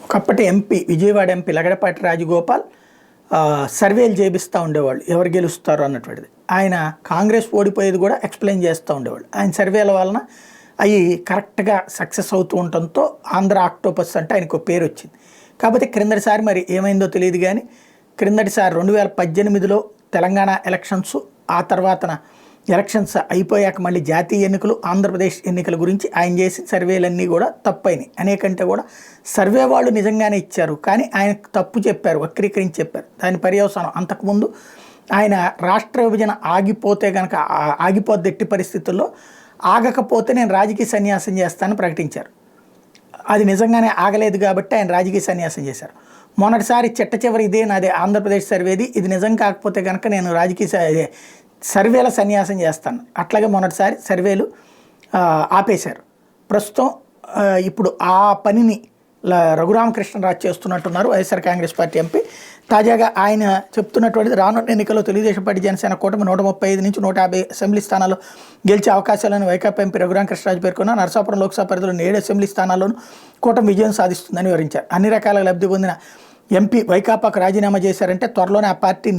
ఒకప్పటి MP Vijayawada MP Lagadapati Rajagopal సర్వేలు చేపిస్తూ ఉండేవాళ్ళు ఎవరు గెలుస్తారు అన్నటువంటిది. ఆయన కాంగ్రెస్ ఓడిపోయేది కూడా ఎక్స్ప్లెయిన్ చేస్తూ ఉండేవాళ్ళు. ఆయన సర్వేల వలన అవి కరెక్ట్గా సక్సెస్ అవుతూ ఉండటంతో ఆంధ్ర ఆక్టోపస్ అంటే ఆయనకు పేరు వచ్చింది. కాకపోతే క్రిందటిసారి మరి ఏమైందో తెలియదు కానీ క్రిందటిసారి 2018లో తెలంగాణ ఎలక్షన్స్, ఆ తర్వాతన ఎలక్షన్స్ అయిపోయాక మళ్ళీ జాతీయ ఎన్నికలు, ఆంధ్రప్రదేశ్ ఎన్నికల గురించి ఆయన చేసిన సర్వేలన్నీ కూడా తప్పైనాయి. అనేకంటే కూడా సర్వే వాళ్ళు నిజంగానే ఇచ్చారు కానీ ఆయన తప్పు చెప్పారు, వక్రీకరించి చెప్పారు. దాని పర్యవసానం అంతకుముందు ఆయన రాష్ట్ర విభజన ఆగిపోతే కనుక ఆగిపోద్ది ఎట్టి పరిస్థితుల్లో, ఆగకపోతే నేను రాజకీయ సన్యాసం చేస్తానని ప్రకటించారు. అది నిజంగానే ఆగలేదు కాబట్టి ఆయన రాజకీయ సన్యాసం చేశారు. మొన్నటిసారి చిట్ట చివరి ఇదే నాదే ఆంధ్రప్రదేశ్ సర్వేది, ఇది నిజం కాకపోతే కనుక నేను రాజకీయ సర్వేల సన్యాసం చేస్తాను. అట్లాగే మొన్నటిసారి సర్వేలు ఆపేశారు. ప్రస్తుతం ఇప్పుడు ఆ పనిని రఘురామకృష్ణరాజు చేస్తున్నట్టున్నారు, వైఎస్ఆర్ కాంగ్రెస్ పార్టీ ఎంపీ. తాజాగా ఆయన చెప్తున్నటువంటిది రానున్న ఎన్నికల్లో తెలుగుదేశం పార్టీ జనసేన కూటమి 135 నుంచి 150 అసెంబ్లీ స్థానాలు గెలిచే అవకాశాలను వైకాపా ఎంపీ రఘురామకృష్ణరాజు పేర్కొన్న నరసాపురం లోక్సభ పరిధిలో 7 అసెంబ్లీ స్థానాల్లోనూ కూటమి విజయం సాధిస్తుందని వివరించారు. అన్ని రకాల లబ్ధి పొందిన ఎంపీ వైకాపాకు రాజీనామా చేశారంటే త్వరలోనే ఆ పార్టీ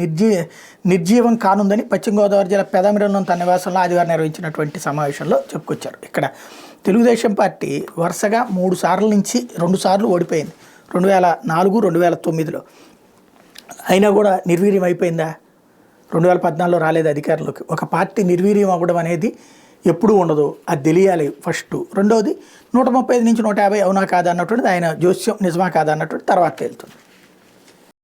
నిర్జీవం కానుందని పశ్చిమ గోదావరి జిల్లా పెదమిరంలో తన నివాసంలో ఆదివారం నిర్వహించినటువంటి సమావేశంలో చెప్పుకొచ్చారు. ఇక్కడ తెలుగుదేశం పార్టీ వరుసగా 3 సార్ల నుంచి 2 సార్లు ఓడిపోయింది. 2004, 2009లో అయినా కూడా నిర్వీర్యం అయిపోయిందా? 2014లో రాలేదు అధికారంలోకి. ఒక పార్టీ నిర్వీర్యం అవ్వడం అనేది ఎప్పుడూ ఉండదు, అది తెలియాలి ఫస్ట్. రెండవది 135 నుంచి 150 అవునా కాదా అన్నటువంటిది ఆయన జోస్యం నిజమా కాదా అన్నటువంటి తర్వాత వెళ్తుంది.